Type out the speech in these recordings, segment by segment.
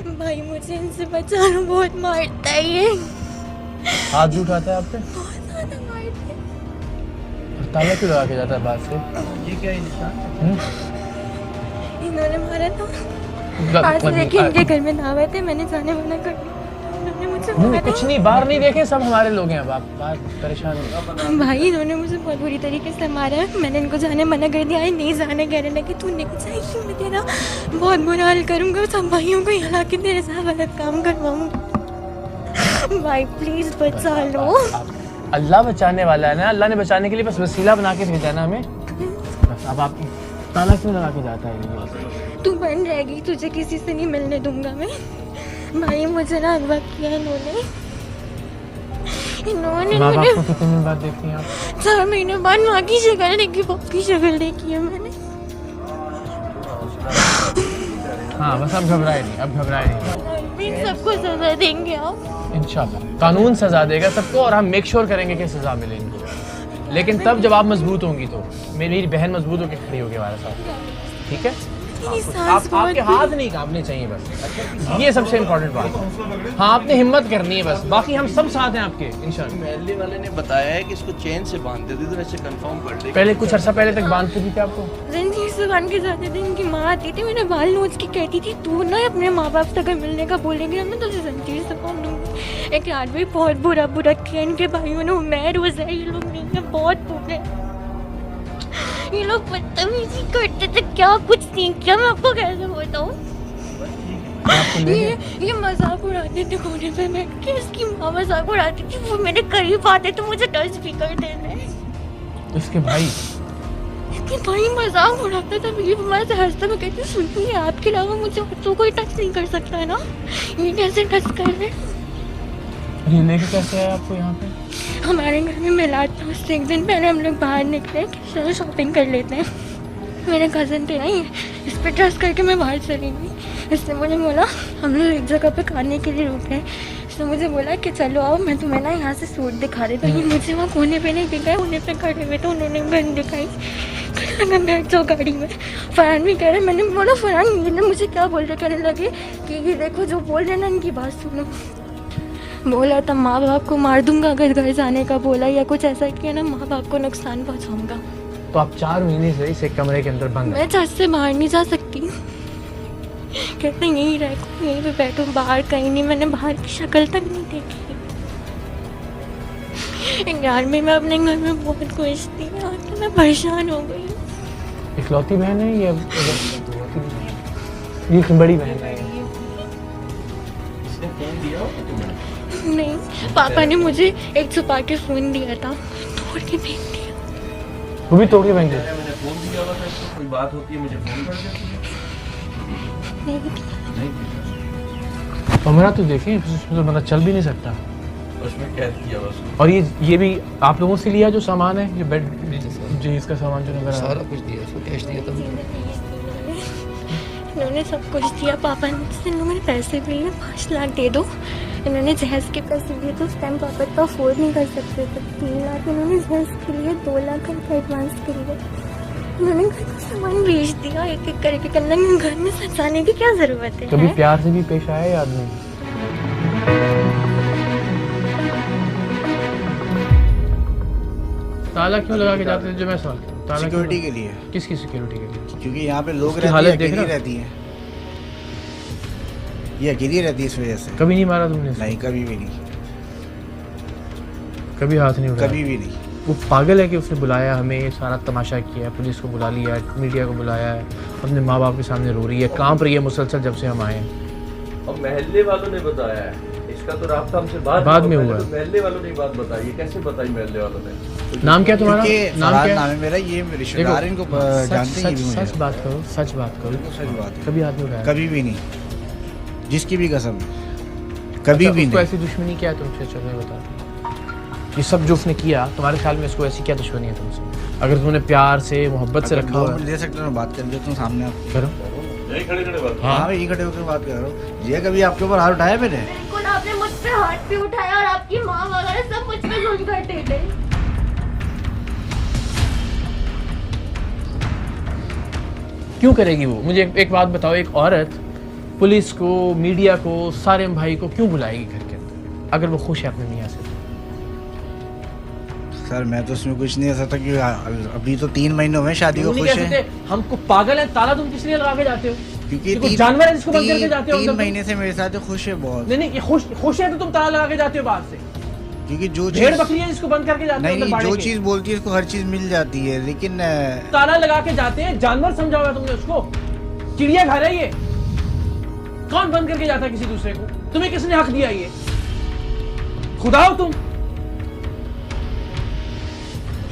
भाई मुझे इनसे बचाना, बहुत मारता है ये, हाथ भी उठाता है आप पे? बहुत ज़्यादा मारता है। ताला क्यों लगा के जाता है बाहर से? ये क्या है निशान? इन्होंने मारा था आज, लेकिन इनके घर में दावत है, मैंने जाने मना कर दिया। इन्होंने मुझे नहीं, मारा। कुछ नहीं, बाहर नहीं देखे, सब हमारे लोग हैं। अब आप बाहर परेशान हो। भाई इन्होंने मुझे बहुत बुरी तरीके से मारा है, मैंने इनको जाने मना कर दिया है, नहीं जाने, कहने लगे तू नहीं जाएगी, मैं तेरा बहुत बुरा हाल करूँगा, सब भाइयों को हिला के तेरे साथ गलत काम करवाऊँगा। भाई प्लीज़ बचा लो। अल्लाह बचाने वाला है ना, अल्लाह ने बचाने के लिए बस वसीला बना के भेजा ना हमें। बस अब आप ताला क्यों लगा के जाता है? तू बन रहेगी, तुझे किसी से नहीं मिलने दूंगा मैं। भाई मुझे ना अगवा किया इन्होंने माँ बाप को कितने दिन बाद देखती हैं आप? 4 महीने बाद माँ की शक्ल देखी, बाप की शक्ल देखी है मैंने। हाँ बस अब घबराए नहीं, अब घबराए नहीं। इन सबको सजा देंगे आप इंशाल्लाह कानून सजा देगा सबको, और हम मेक श्योर करेंगे कि सजा मिले इनको। लेकिन तब जब आप मजबूत होंगी, तो मेरी बहन मजबूत होकर खड़ी होगी हमारे साथ, ठीक है? आपके हाथ नहीं कांपने चाहिए बस, ये सबसे इम्पोर्टेंट बात है। हाँ आपने हिम्मत करनी है बस, बाकी हम सब साथ हैं आपके इंशाल्लाह। महल्ले वाले ने बताया है कि इसको चेन से बांध देते थे, वैसे कंफर्म कर ले। पहले कुछ अर्सा पहले तक बांधते थे आपको? रंजीत से बांध के जाते थे, इनकी माँ आती थी, मेरे बाल नोच के कहती थी तू ना अपने माँ बाप से अगर मिलने का बोलेगी मैं तुझे जंजीर से बांध दूँगी। एक रात भी बहुत बुरा बुरा किया इनके भाइयों ने, मैं रोज़ है, ये लोग नहीं है, बहुत बुरे, ये लोग बदतमीजी करते थे, क्या कुछ नहीं किया, मैं आपको कैसे बताऊँ। ये मजाक उड़ाते थे कोने पे बैठ के, इसकी माँ मजाक उड़ाती थी, वो मेरे करीब आते तो मुझे टच भी कर देते। इसके भाई मजाक उड़ाता था, मेरी मम्मा से हंसता, मैं कहती सुनिए आपके अलावा मुझे तो कोई टच नहीं कर सकता है ना, ये कैसे टच कर रहे। ये लेके कैसे आया आपको यहाँ पे? हमारे घर में मिलाद था, उससे एक दिन पहले हम लोग बाहर निकले कि चलो शॉपिंग कर लेते हैं। मेरे कज़न थे ना, ये इस पर ट्रस्ट करके मैं बाहर चली गई। इसने मुझे बोला, हम लोग एक जगह पे खाने के लिए रुके, इसने मुझे बोला कि चलो आओ मैं तुम्हें ना यहाँ से सूट दिखा रही, तो ये मुझे वहाँ कोने पे नहीं दिखाए, कोने पे खड़े हुए तो उन्होंने गन दिखाई, बैठ जाओ गाड़ी में। फरहान भी कह रहे, मैंने बोला फरहान ये ना मुझे क्या बोल रहे, कहने लगे कि ये देखो जो बोल रहे ना इनकी बात सुनो। बोला था माँ बाप को मार दूंगा अगर घर जाने का बोला, या कुछ ऐसा किया ना माँ बाप को नुकसान पहुँचाऊंगा। तो आप 4 महीने से इस एक कमरे के अंदर बंद हैं? मैं छत से बाहर नहीं जा सकती, कहते यहीं रह, यहीं पे बैठो, बाहर कहीं नहीं, मैंने बाहर की शक्ल तक नहीं देखी। यार में मैं अपने घर में बहुत खुश थी, तो मैं परेशान हो गई। इकलौती बहन है ये? ये बड़ी बहन है? नहीं, पापा ने मुझे एक छुपा के फ़ोन दिया था, तोड़ के फेंक दिया। वो भी तोड़ के फेंक दिया? मैंने फोन दिया हुआ था, इसको कोई बात होती है मुझे फोन कर देती है। नहीं कमरा तो देखें, उसमें तो बंदा चल भी नहीं सकता। उसमें कैद किया हुआ उसको। और ये भी आप लोगों से लिया जो सामान है, जो बेड जी इसका सामान जो नजर आ रहा है? सारा कुछ दिया, उसको कैश दिया था। इन्होंने सब कुछ दिया, पापा ने मैंने पैसे भी लिए, 5 लाख दे दो। इन्होंने जहेज के पैसे लिए तो उस टाइम पापा तो अफोर्ड नहीं कर सकते थे, 3 लाख इन्होंने जहेज के लिए, 2 लाख एडवांस के लिए। इन्होंने घर का सामान बेच दिया एक एक करके, कहने लगे घर में सजाने की क्या जरूरत है। कभी प्यार से भी पेश आया आदमी? ताला क्यों लगा के जाते थे जो मैं सवाल? ताला सिक्योरिटी के लिए। किसकी सिक्योरिटी के लिए? क्योंकि यहाँ पे लोग उसकी हालत रहते हैं, देख अकेली रहा? रहती हैं, ये अकेली रहती है, इस वजह से। कभी नहीं मारा तुमने? नहीं, कभी भी नहीं, कभी हाथ नहीं उठाया? कभी भी नहीं। वो पागल है कि उसने बुलाया हमें, ये सारा तमाशा किया है, पुलिस को बुला लिया, मीडिया को बुलाया है, अपने माँ बाप के सामने रो रही है, कांप रही है मुसलसल जब से हम आए हैं। और महल्ले वालों ने बताया है, इसका तो राब्ता हमसे बाद में हुआ है। तो महल्ले वालों ने बात बताई है, कैसे बताई महल्ले वालों ने? नाम क्या तुम्हारा? क्योंकि नाम फरहान क्या नाम है मेरा, ये रिश्तेदार इनको जानते हैं, ये भी मुझे। सच बात करो, सच बात करो, सच बात है, कभी हाथ नहीं उठाया? कभी भी नहीं, जिसकी भी कसम, कभी भी उसको नहीं। ऐसी दुश्मनी क्या है तुमसे? चलो मैं बता, ये सब जो उसने किया तुम्हारे ख्याल में इसको ऐसी क्या दुश्मनी है तुमसे? अगर तुमने प्यार से मोहब्बत से रखा हुआ है? ले सकते हो, मैं बात कर लेता हूँ सामने आप। करो। यही खड़े खड़े बात। हाँ, मैं यही खड़े होकर बात कर रहा हूँ। ये कभी आपके ऊपर हाथ उठाया मैंने? बिल्कुल, आपने मुझ पे हाथ भी उठाया और आपकी माँ वगैरह सब मुझ पे जुल्म करते थे। क्यों करेगी वो? मुझे एक बात बताओ, एक औरत पुलिस को, मीडिया को, सारे भाई को क्यों बुलाएगी घर के अंदर अगर वो खुश है अपने मियाँ से? सर मैं तो उसमें कुछ नहीं ऐसा था कि अभी तो 3 महीने हुए शादी को, क्यों खुश नहीं कह है। सकते हमको पागल है ताला तुम किस लिए लगा के जाते हो? क्योंकि कोई जानवर है जिसको बंद करके जाते हो? 3 महीने से मेरे साथ खुश है बहुत। नहीं ये खुश है तो तुम ताला लगा के जाते हो बाहर से? क्योंकि जो भेड़ चीज बकरी है जिसको बंद करके जाते हो नहीं अंदर नहीं बाड़े जो के? चीज बोलती है उसको हर चीज मिल जाती है, लेकिन ताला लगा के जाते हैं, जानवर समझा हुआ तुमने उसको? चिड़िया घर है ये? कौन बंद करके जाता है किसी दूसरे को? तुम्हें किसने हक दिया ये? खुदा हो तुम?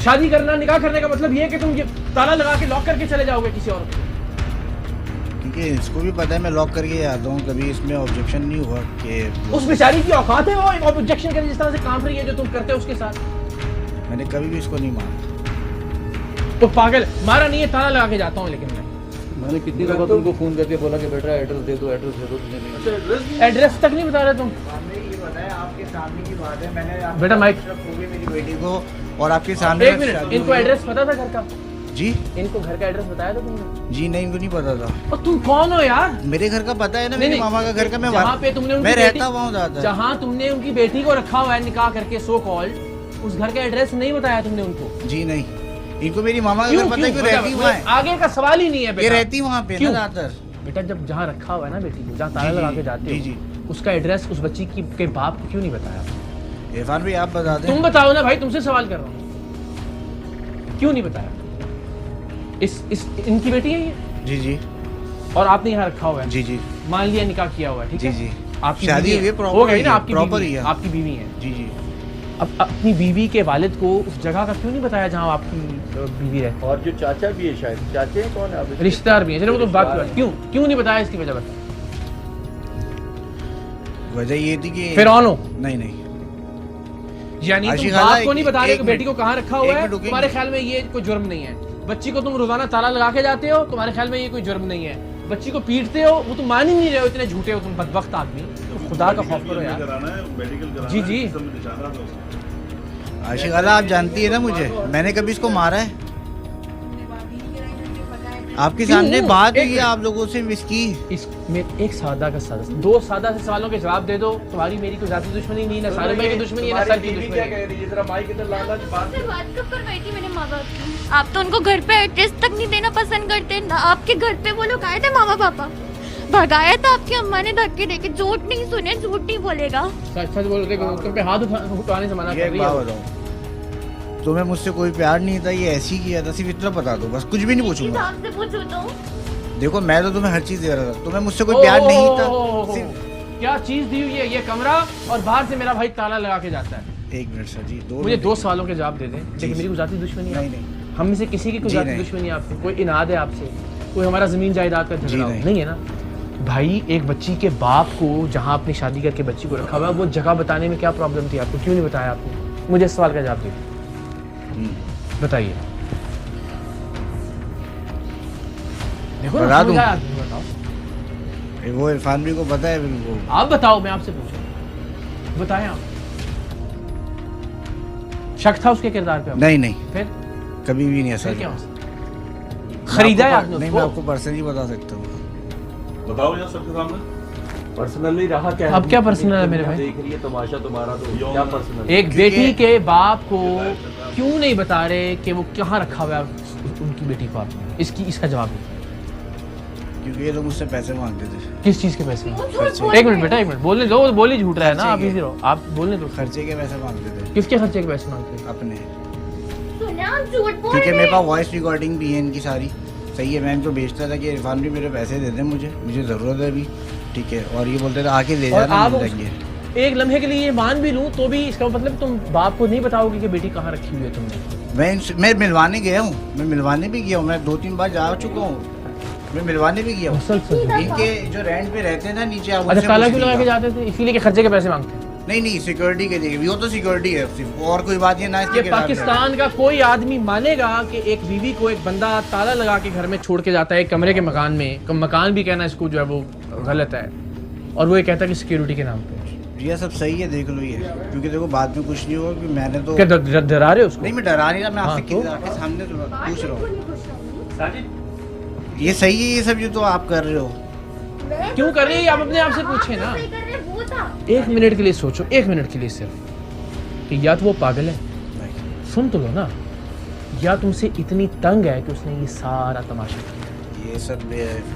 शादी करना, निकाह करने का मतलब ये है कि तुम ये ताला लगा के लॉक करके चले जाओगे किसी और को? क्योंकि इसको भी पता है मैं लॉक करके आता हूँ, कभी इसमें ऑब्जेक्शन नहीं हुआ कि उस बेचारी की औकात है वो ऑब्जेक्शन करे जिस तरह से काम रही है जो तुम करते हो उसके साथ? मैंने कभी भी इसको नहीं माना। तो पागल मारा नहीं है, ताला लगा के जाता हूँ लेकिन मैंने कितनी दफा तुमको फोन करके बोला कि बेटा एड्रेस दे दो, तुमने नहीं। एड्रेस तक नहीं बता रहे तुम। ये बताया आपके सामने की बात है, मैंने बेटा माइक मेरी बेटी को और आपके सामने एक मिनट, इनको एड्रेस पता था घर का? जी इनको घर का एड्रेस बताया था तुमने? जी नहीं, इनको नहीं पता था। और तुम कौन हो यार? मेरे घर का पता है ना, मेरे मामा का घर का। मैं जहाँ पे तुमने मैं रहता वहाँ ज्यादा, जहाँ तुमने उनकी बेटी को रखा हुआ है निकाह करके सो कॉल्ड, उस घर का एड्रेस नहीं बताया तुमने उनको? जी नहीं, इनको मेरी मामा का घर पता है, क्यों रहती वहाँ है। आगे का सवाल ही नहीं है ये बेटा। रहती वहाँ पे ना ज्यादातर। बेटा जब जहाँ रखा हुआ है ना बेटी को, जहाँ ताला जी, लगा के जाते जी, हो, उसका एड्रेस उस बच्ची की के बाप को क्यों नहीं बताया? इरफान भाई आप बता दें। तुम बताओ ना भाई, तुमसे सवाल कर रहा हूँ, क्यों नहीं बताया? इनकी बेटी है ये? जी जी। और आपने यहाँ रखा हुआ है? जी जी। मान लिया निकाह किया हुआ है, ठीक जी है? जी। आपकी शादी बीवी हुई है, है, प्रॉपर हो गई ना? आपकी प्रॉपर बीवी ही है, है। आपकी बीवी है। जी जी। अब अपनी बीवी के वालिद को उस जगह का क्यों नहीं बताया जहाँ आपकी बीवी रहती? और जो चाचा भी है, शायद चाचे हैं, कौन है आप? रिश्तेदार भी है, चलो वो तो बात क्यों नहीं बताया, इसकी वजह बता। वजह ये थी कि फिर ऑन हो? नहीं नहीं, यानी तुम आशिक बाप खाला, को नहीं बता रहे एक कि बेटी को कहाँ रखा हुआ एक है? मिनट रुकेंगे। तुम्हारे ख्याल में ये कोई जुर्म नहीं है? बच्ची को तुम रोजाना ताला लगा के जाते हो, तुम्हारे ख्याल में ये कोई जुर्म नहीं है? बच्ची को पीटते हो, वो तुम मान ही नहीं रहे हो, इतने झूठे हो तुम बदबख्त आदमी। तो खुदा का खौफ करो यार। जी जी। आशिक खाला आप जानती है ना मुझे, मैंने कभी इसको मारा है? आपके क्यों? सामने बात एक हुई है मिनट। आप लोगों से इसकी। इसमें एक सादा का सादा, 2 सादा से सवालों के जवाब दे दो। तुम्हारी मेरी कोई जाती दुश्मनी नहीं, ना सारे भाई की दुश्मनी है, ना सर की दुश्मनी है। जरा माइक इधर लाना बात से बात कब करवाई थी मैंने माँ बाप की? आप तो उनको घर पे एड्रेस तक नहीं देना पसंद करते ना। आपके घर पे वो लोग आए थे मामा पापा, भगाया था आपकी अम्मा ने धक्के देके। झूठ नहीं सुने, झूठ नहीं बोलेगा। सच सच बोल रहे हो, तुम पे हाथ उठाने से मना ये कर एक रही बात है। बताऊं, तुम्हें मुझसे कोई प्यार नहीं था, ये ऐसी किया था, सिर्फ इतना बता दो बस, कुछ भी नहीं पूछूंगा। हिसाब से पूछो तो देखो मैं तो तुम्हें हर चीज दे रहा था, तुम्हें मुझसे कोई प्यार नहीं था। क्या चीज दी हुई है? ये कमरा और बाहर से मेरा भाई ताला लगा के जाता है। एक मिनट सर जी, मुझे 2 सवालों के जवाब दे दें। लेकिन मेरी कोई जाती दुश्मनी है? नहीं नहीं हम में से किसी की कोई जी जाती नहीं। दुश्मनी है आपसे? कोई इनाद है आपसे? कोई हमारा जमीन जायदाद का झगड़ा हो? नहीं। नहीं है ना भाई। एक बच्ची के बाप को जहाँ अपनी शादी करके बच्ची को रखा हुआ है, वो जगह बताने में क्या प्रॉब्लम थी आपको? क्यों नहीं बताया आपने? मुझे इस सवाल का जवाब दीजिए, बताइए। देखो ना, बता दूं? समझ आया आदमी, बताओ। वो इरफान भी को पता है वो। आप बताओ, मैं आपसे पूछूं, बताएं आप। शक था उसके किरदार पे? नहीं नहीं, फिर कभी भी नहीं फिर ऐसा। क्या हो सकता? खरीदा है आपने नहीं, उसको? मैं आपको पर्सनली बता सकता हूँ। बताओ यार सबके सामने। पर्सनली रहा क्या? अब क्या पर्सनल है मेरे भाई? देख रही है तमाशा तुम्हारा, तो क्या पर्सनल? एक बेटी के बाप को क्यों नहीं बता रहे कि वो कहाँ रखा हुआ है उनकी बेटी को? आपने इसका जवाब नहीं। क्योंकि ये लोग मुझसे पैसे मांगते थे, किस चीज के पैसे? खर्चे। एक मिनट बेटा, एक मिनट बोलने दो, बोली झूठ रहा है ना, आप खर्चे इजी रहो, आप बोलने दो। खर्चे के पैसे मांगते थे। किसके खर्चे के पैसे मांगते हैं? अपने, सुना, आप झूठ बोल क्योंकि रहे मेरे हैं। पास वॉइस रिकॉर्डिंग भी है इनकी सारी। सही है, मैं इनको भेजता था कि इरफान भी मेरे पैसे दे दे, मुझे ज़रूरत है अभी, ठीक है। और ये बोलते थे आके ले और जाना, आप मिल जाएंगे। एक लम्हे के लिए ये मान भी लूं तो भी इसका मतलब तुम बाप को नहीं बताओगे कि बेटी कहाँ रखी हुई है तुमने? मैं मिलवाने गया हूँ, मैं मिलवाने भी गया हूँ, मैं 2-3 बार जा चुका हूँ, मैं मिलवाने भी गया हूँ। इनके जो रेंट पे रहते हैं ना नीचे, आप अच्छा, उनसे ताला पूछ क्यों लगा के लीजिएगा। जाते थे? इसीलिए कि खर्चे के पैसे मांगते हैं? नहीं सिक्योरिटी के लिए, वो तो सिक्योरिटी है सिर्फ, और कोई बात ये ना। ये पाकिस्तान का कोई आदमी मानेगा कि एक बीवी को एक बंदा ताला लगा के घर में छोड़ के जाता है, एक कमरे के मकान में? मकान भी कहना इसको जो है वो गलत है, और वो ये कहता है कि सिक्योरिटी के नाम पे। ये सब सही है, देख लो ये, क्योंकि देखो बाद में कुछ नहीं होगा कि मैंने तो क्या डरा रहे हो उसको? नहीं, मैं डरा नहीं रहा, मैं आपसे हाँ, तो? आपके सामने तो पूछ रहा हूँ। साजिद, ये सही है ये सब जो तो आप कर रहे हो? क्यों कर रही है? आप अपने आप से पूछे ना। एक मिनट के लिए सोचो, एक मिनट के लिए सिर्फ, कि या तो वो पागल है, सुन तो लो ना, या तुमसे इतनी तंग है कि उसने ये सारा तमाशा किया। ये सब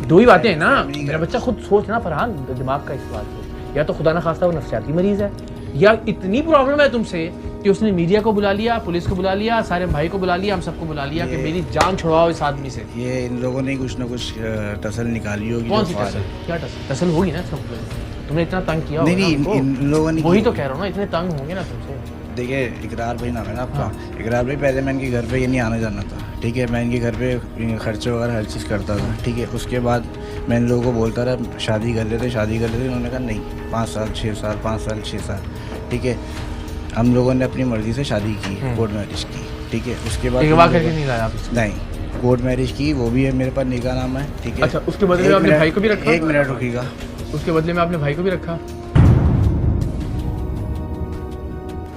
दो ही बातें हैं ना। मेरा बच्चा खुद सोच ना फरहान, दिमाग का इस्तेमाल कर। या तो खुदा ना खास्ता वो नफसियाती मरीज है, या इतनी प्रॉब्लम है तुमसे कि उसने मीडिया को बुला लिया, पुलिस को बुला लिया, सारे भाई को बुला लिया, हम सबको बुला लिया कि मेरी जान छुड़वाओ इस आदमी से। ये इन लोगों ने कुछ ना कुछ टसल निकाली होगी। कौन जो सी फाड़ टसल? है। क्या टसल? टसल होगी ना सब। तुमने इतना तंग किया नहीं होगा नहीं, ना उनको। इन लोगों ने वही की तो होगी। कह रहा हूँ ना, इतने तंग होंगे ना तुमसे। देखिए इकरार भाई नाम है ना आपका। हाँ। इकरार भाई पहले मैं इनके घर पे ये नहीं आना जाना था, ठीक है। मैं इनके घर पे खर्चे वगैरह हर चीज़ करता था, ठीक है। उसके बाद मैं इन लोगों को बोलता रहा शादी कर लेते, शादी कर लेते। उन्होंने कहा नहीं, 5 साल 6 साल, 5 साल 6 साल, ठीक है। हम लोगों ने अपनी मर्ज़ी से शादी की, कोर्ट मैरिज की, ठीक है। उसके बाद निकाह करके नहीं लाया आप इसको? नहीं, कोर्ट मैरिज की, वो भी है मेरे पास निकाह नामा है, ठीक है। अच्छा, उसके बदले में आपने भाई को भी रखा? 1 मिनट रुकिएगा। उसके बदले में आपने भाई को भी रखा?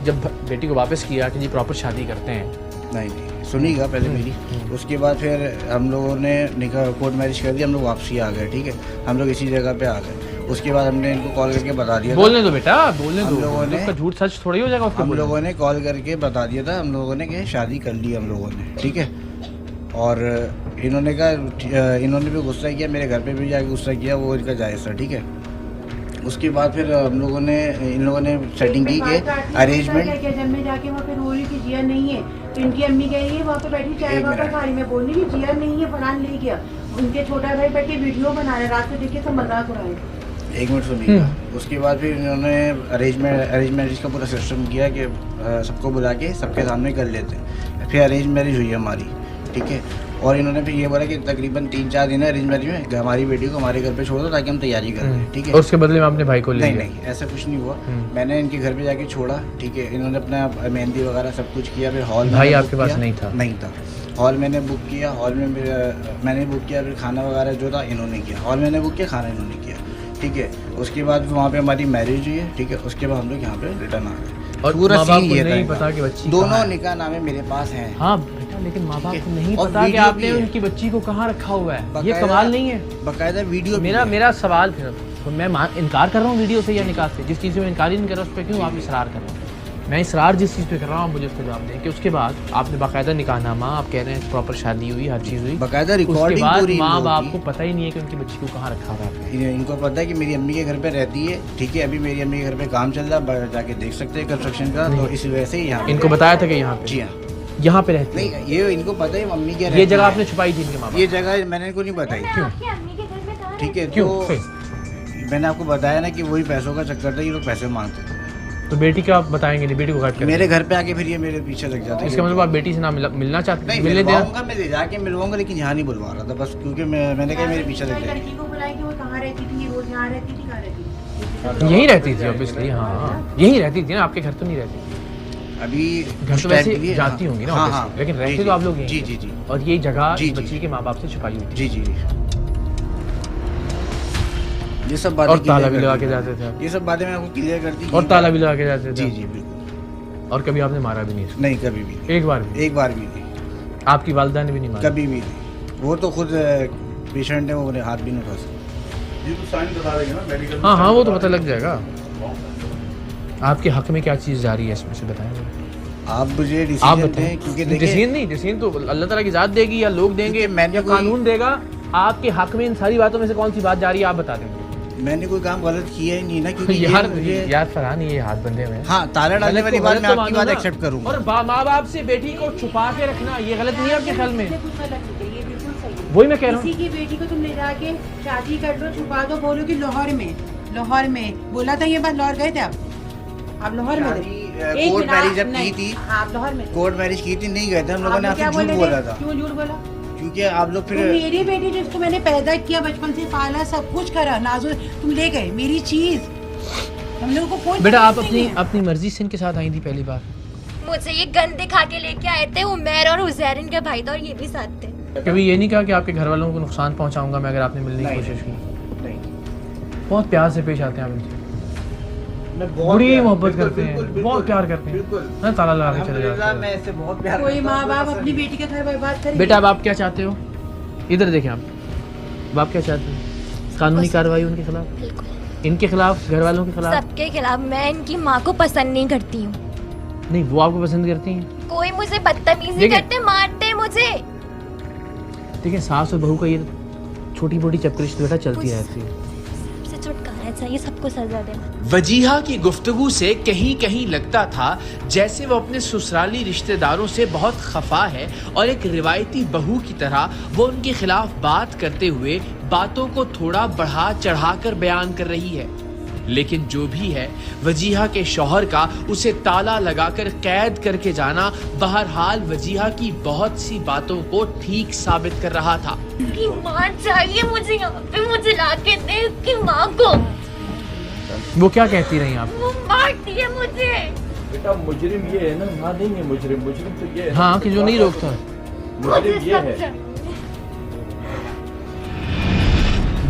जब बेटी को वापस किया कि जी प्रॉपर शादी करते हैं, नहीं नहीं, सुनिएगा पहले मेरी। उसके बाद फिर हम लोगों ने निकाह कोर्ट मैरिज कर दिया, हम लोग वापसी आ गए, ठीक है। हम लोग इसी जगह पे आ गए। उसके बाद हमने इनको कॉल करके बता दिया। बोलने दो बेटा, बोलने हम दो। लोगों ने- उसका झूठ सच थोड़ी हो जाएगा उसके हम बोलने। लोगों ने कॉल करके बता दिया था हम लोगों ने कि शादी कर ली हम लोगों ने, ठीक है। और इन्होंने कहा, इन्होंने भी गुस्सा किया, मेरे घर पे भी जाके गुस्सा किया, वो इनका जायज़ था, ठीक है। उसके बाद फिर हम लोगों ने, इन लोगों ने सेटिंग की कि अरेंजमेंट। जब मैं जाके वहाँ पे रो रही कि जिया नहीं है, तो इनकी अम्मी कह रही है वहाँ पे बैठी चाय एक वापस मिनट। खा रही, मैं बोल रही कि जिया नहीं है, फरहान ले गया। उनके छोटा भाई बैठ के वीडियो बना रहे, रात में देखे सब मजाक उड़ाए। 1 मिनट सुनिएगा। उसके बाद फिर इन्होंने अरेंज मैरिज का पूरा सिस्टम किया कि सबको बुला के सबके सामने कर लेते हैं। फिर अरेंज मैरिज हुई हमारी, ठीक है। और इन्होंने फिर ये बोला कि तकरीबन 3-4 दिन है अरेंज मैरिज में, हमारी बेटी को हमारे घर पे छोड़ दो ताकि हम तैयारी कर लें, ठीक है। और उसके बदले में आपने भाई को ले नहीं लिया? नहीं, ऐसा कुछ नहीं हुआ। मैंने इनके घर पे जाके छोड़ा, ठीक है। इन्होंने अपना मेहंदी वगैरह सब कुछ किया। फिर हॉल भाई आपके पास नहीं था? नहीं था। हॉल मैंने बुक किया, हॉल में मैंने बुक किया। फिर खाना वगैरह जो था इन्होंने किया, हॉल मैंने बुक किया, खाना इन्होंने किया, ठीक है। उसके बाद वहाँ पे हमारी मैरिज हुई है, ठीक है। उसके बाद हम लोग यहाँ पे रिटर्न आ गए। और पूरा माँ बाप सीन को ये नहीं था। पता कि बच्ची कहाँ दोनों है? निकाह नामे मेरे पास हैं। हाँ बेटा, लेकिन माँ बाप ठीक को है। नहीं और पता कि वीडियो आपने भी है। उनकी बच्ची को कहाँ रखा हुआ है। ये बकायदा- कमाल नहीं है? बाकायदा वीडियो भी है। मेरा सवाल फिर, तो मैं इनकार कर रहा हूँ वीडियो से या निकाह से? जिस चीज़ से मैं इनकार ही नहीं कर रहा उस पर क्यों आप इसरार कर रहे हैं? मैं इसरार जिस चीज़ पे कर रहा हूँ आप मुझे उसका जवाब दें कि उसके बाद आपने बाकायदा निकाहनामा, आप कह रहे हैं प्रॉपर शादी हुई, हर चीज़ हुई, बाकायदा उसके रिकॉर्डिंग बाद पूरी माँ इन बाप लोगों को पता ही नहीं है कि उनकी बच्ची को कहाँ रखा हुआ है। इनको पता है कि मेरी अम्मी के घर पे रहती है, ठीक है। अभी मेरी अम्मी के घर पे काम चल रहा है, जाके देख सकते हैं कंस्ट्रक्शन का। तो इस वजह से यहाँ पे- इनको बताया था कि यहाँ पे, जी हाँ। यहाँ पे रहती है? नहीं, ये इनको पता है मम्मी क्या ये जगह आपने छुपाई थी इनके माँ बाप? ये जगह मैंने इनको नहीं बताई, ठीक है। क्यों? तो मैंने आपको बताया ना कि वही पैसों का चक्कर था, ये लोग पैसे मांगते थे। तो बेटी का आप बताएंगे नहीं, बेटी को गायब कर मेरे घर पे आके फिर ये मेरे पीछे लग जाते हैं। इसका मतलब आप बेटी से ना मिलना चाहते, नहीं, मिलने देना? मिलवाऊंगा, मैं ले जाके मिलवाऊंगा, लेकिन यहाँ नहीं बुलवा रहा था बस, क्योंकि मैंने कहा मेरे पीछे लग जाएगी। लड़की को बुलाई कि वो कहाँ रहती थी, ये रोज यहाँ रहती थी, कहाँ रहती थी? यहीं रहती थी ऑब्वियसली। हाँ यहीं रहती थी ना, आपके घर तो नहीं रहती थी? अभी घर उस तो टाइम वैसे के लिए- जाती होंगी ना हाँ, obviously, हाँ, लेकिन जी, रहते जी, तो आप लोग यहीं जी थे। जी जी और ये जगह जी, इस जी। बच्ची के माँ बाप से छुपाई हुई थी। जी जी। ये सब बातें और ताला clear भी कर लगा दी के मैंने। जाते थे आप? ये सब बातें मैं आपको क्लियर कर दी। और ताला भी लगा के जाते थे जी आप? जी बिल्कुल। और कभी आपने मारा भी नहीं इसको? नहीं, कभी भी नहीं। एक बार भी? एक बार भी नहीं, आपकी वालिदा ने भी नहीं मारा? कभी भी नहीं। वो तो खुद पेशेंट है, वो मेरे हाथ भी नहीं उठा सकते। हाँ हाँ, वो तो पता लग जाएगा। आपके हक में क्या चीज़ जारी है इसमें से बताएं? आप मुझे आप डिसीजन बताएं। दें, क्योंकि देखिए डिसीजन नहीं, डिसीजन तो अल्लाह ताला की ज़ात देगी या लोग देंगे, क्योंकि मैंने या कोई- कानून देगा। आपके हक में इन सारी बातों में से कौन सी बात जारी है आप बता देंगे? मैंने कोई काम गलत किया ही नहीं ना, क्योंकि यार फरहान, ये हाथ बंधे हुए हैं। हाँ, ताला डालने वाली बात मैं आपकी बात एक्सेप्ट करूँगा। और माँ बाप से बेटी को छुपा के रखना ये गलत नहीं है आपके ख्याल में? ये कुछ गलत नहीं है, ये बिल्कुल सही है। वही मैं कह रहा हूँ। किसी की बेटी को तुम ले जाके शादी कर लो, छुपा दो, बोलो कि लाहौर में बोला था। ये बात लाहौर गए थे आप लाहौर में थे? एक कोर्ट मिनट, मैरिज जब नहीं, की थी, हाँ, आप लाहौर में थे। कोर्ट मैरिज की थी, नहीं गए थे हम लोगों ने। आप क्या आपसे झूठ बोले बोला थे? था, क्यों झूठ बोला? क्योंकि आप लोग तुम फिर मेरी बेटी जिसको मैंने पैदा किया, बचपन से पाला, सब कुछ करा, नाजुक, तुम ले गए मेरी चीज। हम लोगों को कोई बेटा आप तकलीफ नहीं है। अपनी मर्जी से इनके साथ आई थी पहली बार? मुझे ये गन दिखा के लेके आए थे, उमैर और उजैर के भाई थे, और ये भी साथ थे। कभी ये नहीं कहा कि आपके घर वालों को नुकसान पहुंचाऊंगा मैं अगर आपने मिलने की नहीं, कोशिश की? नहीं, बहुत प्यार से पेश आते हैं आप इनसे, मैं बहुत बड़ी प्यार- मोहब्बत बिल्कुल, करते हैं, बिल्कुल, बहुत बिल्कुल, प्यार करते हैं। बिल्कुल। हाँ, ताला लगा के चले अल्हम्दुलिल्लाह, जाते मैं हैं। इससे बहुत प्यार कोई करता माँ हूँ, बाप कोई अपनी पसंद बेटी का घर बर्बाद करे? बेटा अब आप क्या चाहते हो? इधर देखें आप, अब आप क्या चाहते हो? कानूनी कार्रवाई उनके खिलाफ, बिल्कुल इनके खिलाफ, घर वालों के खिलाफ? सबके खिलाफ। मैं इनकी माँ को पसंद नहीं करती हूँ। नहीं, वो आपको पसंद करती हैं? कोई मुझे बदतमीजी देखिए- करते, मारते मुझे। देखिए, सास और बहू का ये छोटी मोटी चपकरिश तो बेटा चलती रहती है। सबसे छुटकारा चाहिए, सबको सजा देना। वजीहा की गुफ्तगू से कहीं कहीं लगता था जैसे वो अपने ससुराली रिश्तेदारों से बहुत खफा है और एक रिवायती बहू की तरह वो उनके खिलाफ बात करते हुए बातों को थोड़ा बढ़ा चढ़ाकर बयान कर रही है। लेकिन जो भी है, वजीहा के शौहर का उसे ताला लगाकर कैद करके जाना बहरहाल वजीहा की बहुत सी बातों को ठीक साबित कर रहा था। उसकी माँ चाहिए मुझे, यहाँ पे मुझे लाके दे उसकी माँ को। वो क्या कहती रही आप? वो मारती है मुझे। बेटा मुजरिम ये है ना, माँ नहीं है मुजरिम, मुजरिम तो ये है। हाँ, कि जो नहीं रोकता। मुजरिम ये है।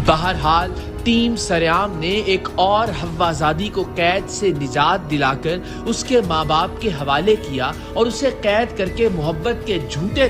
बहरहाल टीम सरेआम ने एक और हव्वाजादी को कैद से निजात दिलाकर उसके माँ बाप के हवाले किया और उसे कैद करके मोहब्बत के झूठे